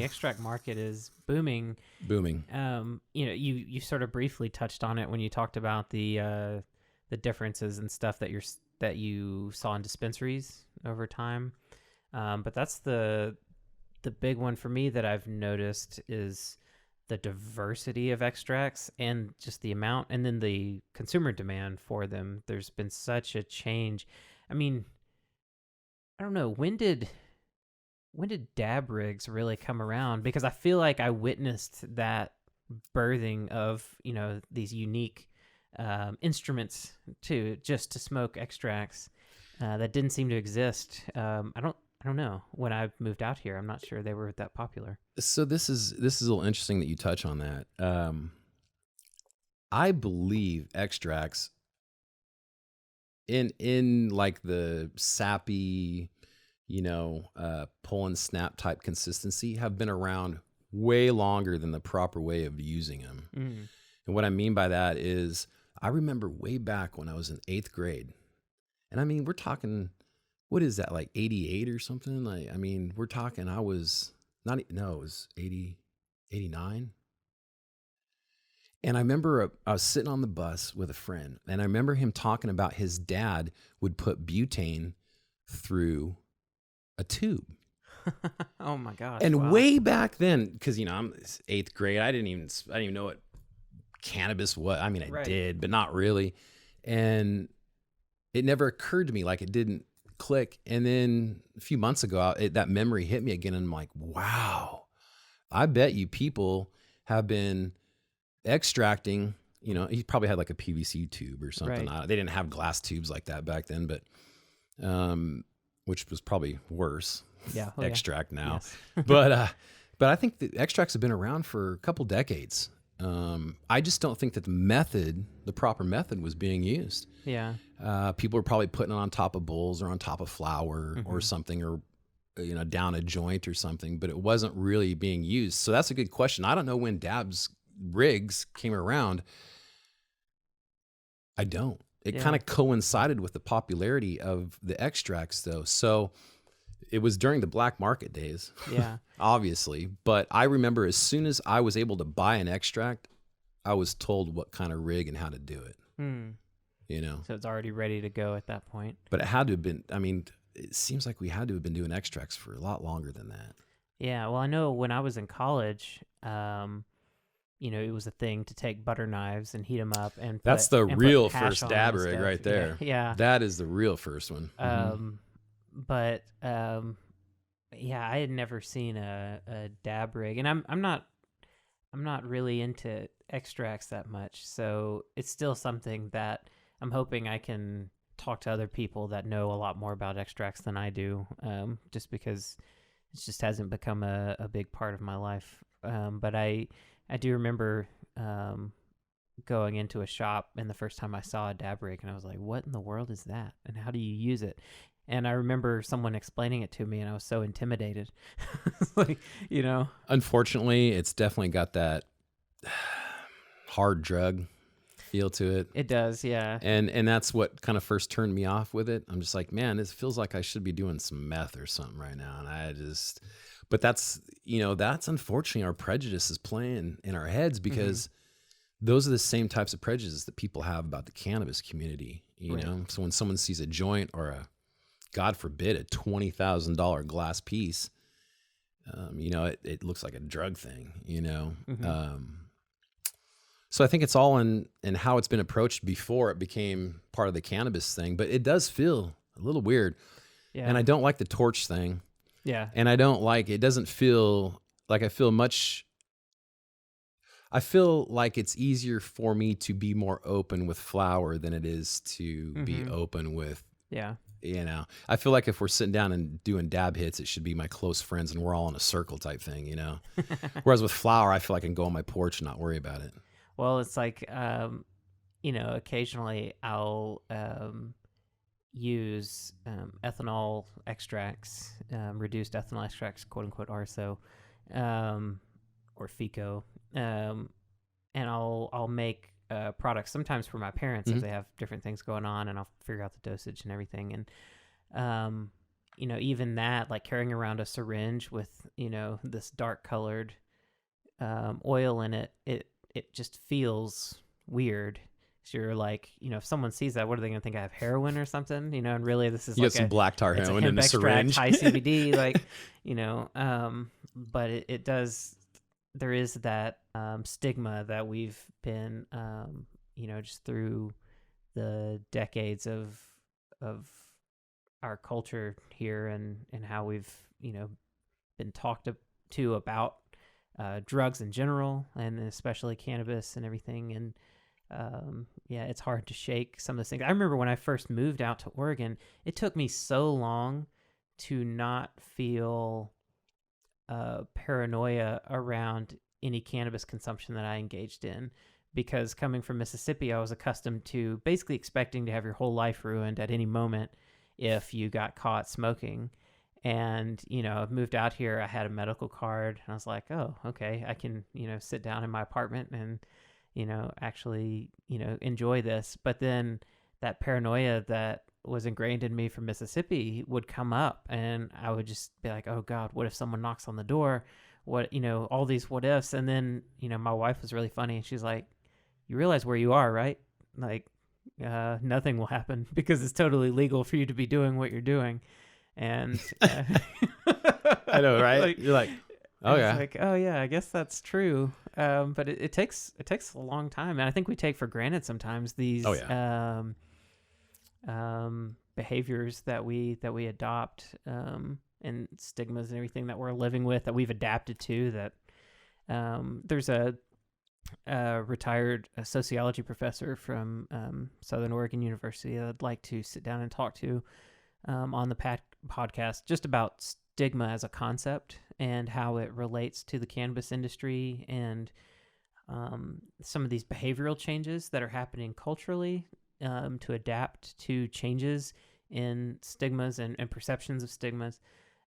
extract market is booming. Booming. You sort of briefly touched on it when you talked about the differences and stuff that you saw in dispensaries over time. But that's the big one for me that I've noticed is the diversity of extracts and just the amount, and then the consumer demand for them. There's been such a change. I mean, I don't know, when did dab rigs really come around? Because I feel like I witnessed that birthing of, these unique instruments to smoke extracts that didn't seem to exist. I don't know. When I moved out here, I'm not sure they were that popular. So this is a little interesting that you touch on that. I believe extracts in like the sappy, pull and snap type consistency have been around way longer than the proper way of using them. Mm. And what I mean by that is I remember way back when I was in 8th grade, and I mean, we're talking, what is that, like 88 or something? Like, I mean, we're talking, it was 80, 89. And I remember I was sitting on the bus with a friend, and I remember him talking about his dad would put butane through a tube. Oh my gosh. And wow. way back then, because, I'm 8th grade, I didn't even know what cannabis was. I mean, I did, but not really. And it never occurred to me, like it didn't click. And then a few months ago, that memory hit me again, and I'm like, wow, I bet you people have been extracting, he probably had like a PVC tube or something. Right. They didn't have glass tubes like that back then, but which was probably worse. Yeah. Extract now. Yes. But I think the extracts have been around for a couple decades. I just don't think that the proper method was being used. Yeah. People were probably putting it on top of bowls or on top of flour or something, or, down a joint or something, but it wasn't really being used. So that's a good question. I don't know when dabs rigs came around. I don't. It kind of coincided with the popularity of the extracts though. So it was during the black market days. Yeah. Obviously. But I remember as soon as I was able to buy an extract, I was told what kind of rig and how to do it. So it's already ready to go at that point. But it had to have been, it seems like we had to have been doing extracts for a lot longer than that. Yeah. Well, I know when I was in college, it was a thing to take butter knives and heat them up and that's the real first dab rig right there. Yeah. That is the real first one. But I had never seen a dab rig, and I'm not really into extracts that much, so it's still something that I'm hoping I can talk to other people that know a lot more about extracts than I do, just because it just hasn't become a big part of my life. But I do remember going into a shop, and the first time I saw a dab rig, and I was like, what in the world is that? And how do you use it? And I remember someone explaining it to me, and I was so intimidated. Unfortunately, it's definitely got that hard drug feel to it. It does, yeah. And that's what kind of first turned me off with it. I'm just like, man, this feels like I should be doing some meth or something right now. But that's unfortunately our prejudice is playing in our heads, because those are the same types of prejudices that people have about the cannabis community, know? So when someone sees a joint or God forbid, a $20,000 glass piece, it looks like a drug thing, So I think it's all in how it's been approached before it became part of the cannabis thing, but it does feel a little weird. Yeah. And I don't like the torch thing. Yeah. And I don't like, it doesn't feel like I feel like it's easier for me to be more open with flower than it is to be open with. Yeah. I feel like if we're sitting down and doing dab hits, it should be my close friends and we're all in a circle type thing, Whereas with flower, I feel I can go on my porch and not worry about it. Well, it's like, occasionally I'll use ethanol extracts, reduced ethanol extracts, quote unquote, RSO, or FICO, and I'll make products sometimes for my parents if they have different things going on, and I'll figure out the dosage and everything. And even that, like carrying around a syringe with, this dark colored oil in it, it just feels weird. So you're like, if someone sees that, what are they going to think? I have heroin or something, and really this is You like got some black tar it's a heroin in hemp a extract, syringe. high CBD, like, but it does, there is that stigma that we've been, just through the decades of our culture here and how we've, been talked to about drugs in general, and especially cannabis and everything. And it's hard to shake some of those things. I remember when I first moved out to Oregon, it took me so long to not feel paranoia around any cannabis consumption that I engaged in, because coming from Mississippi, I was accustomed to basically expecting to have your whole life ruined at any moment if you got caught smoking. And, I've moved out here, I had a medical card, and I was like, oh, okay, I can, sit down in my apartment and, actually, enjoy this. But then that paranoia that was ingrained in me from Mississippi would come up, and I would just be like, oh God, what if someone knocks on the door? What, all these what ifs. And then, my wife was really funny, and she's like, you realize where you are, right? Like, nothing will happen because it's totally legal for you to be doing what you're doing. And I know, right? You're like, oh yeah, like, oh yeah, I guess that's true. But it takes a long time, and I think we take for granted sometimes these behaviors that we adopt, and stigmas and everything that we're living with, that we've adapted to. That there's a retired sociology professor from Southern Oregon University that I'd like to sit down and talk to on the podcast, just about stigma as a concept and how it relates to the cannabis industry, and some of these behavioral changes that are happening culturally to adapt to changes in stigmas and perceptions of stigmas.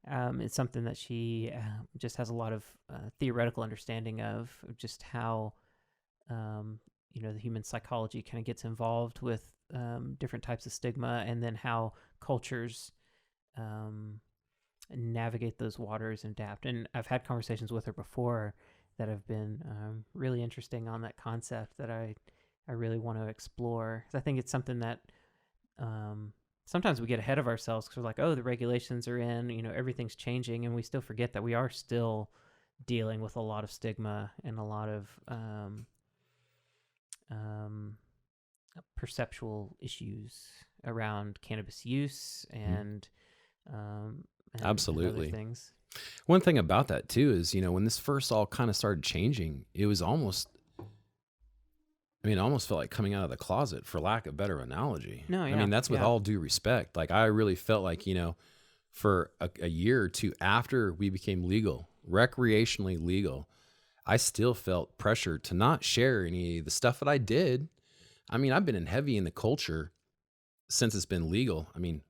It's something that she just has a lot of theoretical understanding of just how the human psychology kind of gets involved with different types of stigma, and then how cultures navigate those waters and adapt. And I've had conversations with her before that have been really interesting on that concept that I really want to explore. I think it's something that sometimes we get ahead of ourselves because we're like, oh, the regulations are in, everything's changing, and we still forget that we are still dealing with a lot of stigma and a lot of perceptual issues around cannabis use and absolutely other things. One thing about that too is, when this first all kind of started changing, it was almost felt like coming out of the closet, for lack of a better analogy. No, yeah, I mean, that's with all due respect. Like, I really felt like, for a year or two after we became legal, recreationally legal, I still felt pressure to not share any of the stuff that I did. I mean, I've been heavy in the culture since it's been legal. I mean,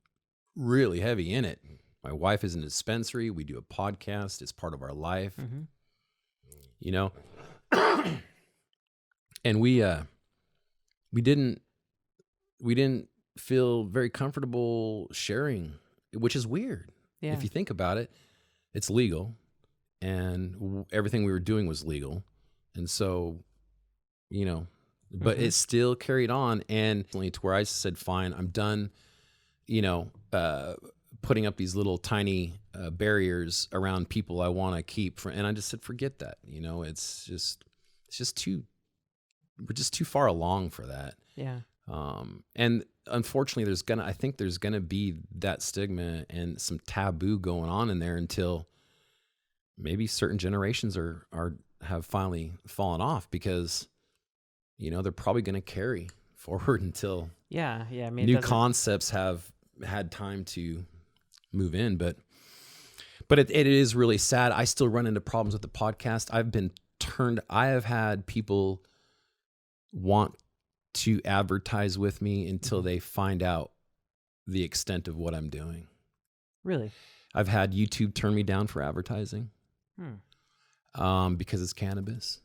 really heavy in it. My wife is in a dispensary. We do a podcast. It's part of our life, and we didn't feel very comfortable sharing, which is weird. Yeah. If you think about it, it's legal, and everything we were doing was legal. And so, but it still carried on, and to where I said, fine, I'm done, putting up these little tiny barriers around people I want to keep from. And I just said, forget that. It's just too, we're just too far along for that. Yeah. And unfortunately, I think there's gonna be that stigma and some taboo going on in there until maybe certain generations have finally fallen off, because, they're probably going to carry forward until I mean, new concepts have had time to move in. But it is really sad. I still run into problems with the podcast. I have had people want to advertise with me until they find out the extent of what I'm doing. Really? I've had YouTube turn me down for advertising because it's cannabis.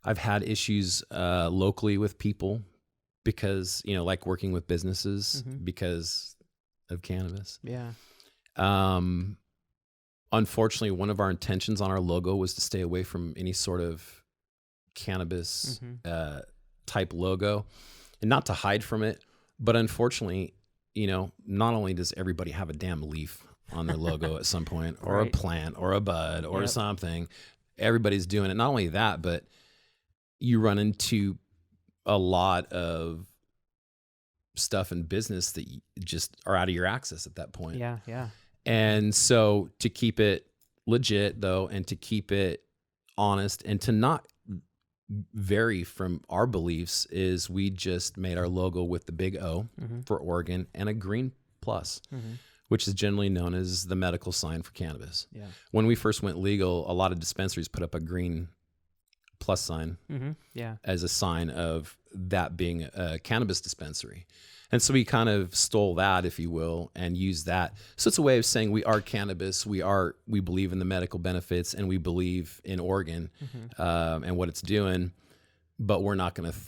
I've had issues locally with people because, like working with businesses, because of cannabis. Yeah. Unfortunately, one of our intentions on our logo was to stay away from any sort of cannabis type logo, and not to hide from it. But unfortunately, not only does everybody have a damn leaf on their logo at some point, or a plant, or a bud, or something, everybody's doing it. Not only that, but you run into a lot of stuff in business that just are out of your access at that point. Yeah. And so to keep it legit, though, and to keep it honest and to not vary from our beliefs, is we just made our logo with the big O for Oregon and a green plus, which is generally known as the medical sign for cannabis. Yeah. When we first went legal, a lot of dispensaries put up a green plus sign as a sign of that being a cannabis dispensary. And so we kind of stole that, if you will, and used that. So it's a way of saying we are cannabis. We believe in the medical benefits, and we believe in Oregon and what it's doing, but we're not going to,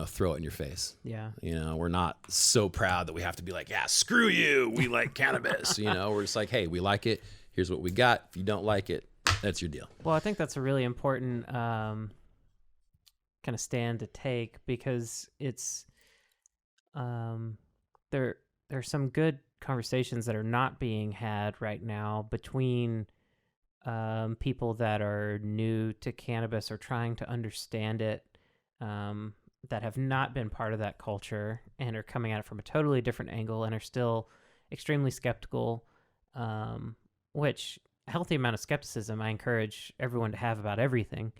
throw it in your face. Yeah. We're not so proud that we have to be like, yeah, screw you. We like cannabis. We're just like, hey, we like it. Here's what we got. If you don't like it, that's your deal. Well, I think that's a really important kind of stand to take, because it's there's some good conversations that are not being had right now between people that are new to cannabis or trying to understand it, that have not been part of that culture and are coming at it from a totally different angle and are still extremely skeptical, which a healthy amount of skepticism I encourage everyone to have about everything.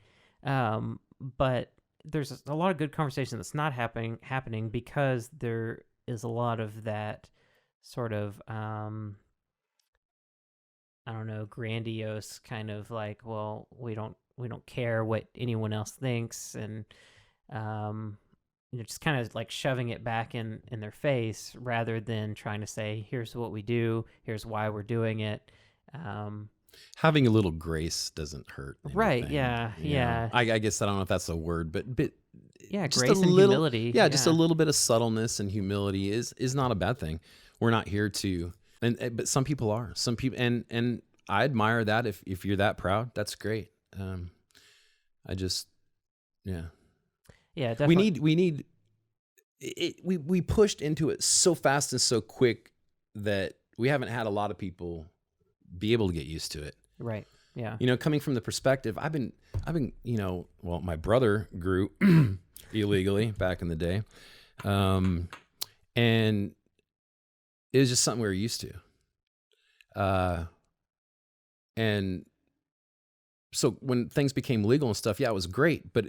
But there's a lot of good conversation that's not happening because there is a lot of that sort of, grandiose kind of like, well, we don't care what anyone else thinks. And, just kind of like shoving it back in their face rather than trying to say, here's what we do, here's why we're doing it. Having a little grace doesn't hurt anything. Right. Yeah. I guess I don't know if that's a word, but yeah, just grace a and little, humility. Yeah, just a little bit of subtleness and humility is not a bad thing. We're not here to, but some people are. Some people, and I admire that. If you're that proud, that's great. Yeah, definitely. We pushed into it so fast and so quick that we haven't had a lot of people be able to get used to it. Right. Yeah. Coming from the perspective, I've been, my brother grew illegally back in the day. And it was just something we were used to. And so when things became legal and stuff, yeah, it was great, but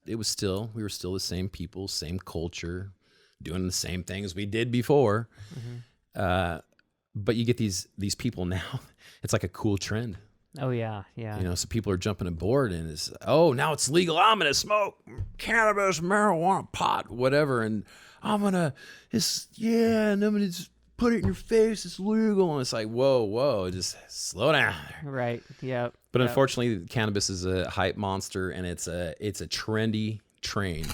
we were still the same people, same culture, doing the same things we did before. But you get these people now, it's like a cool trend. Oh yeah. So people are jumping aboard, and now it's legal. I'm gonna smoke cannabis, marijuana, pot, whatever, and I'm gonna just put it in your face. It's legal, and it's like whoa, just slow down. Right. Yeah. But unfortunately, cannabis is a hype monster, and it's a trendy train.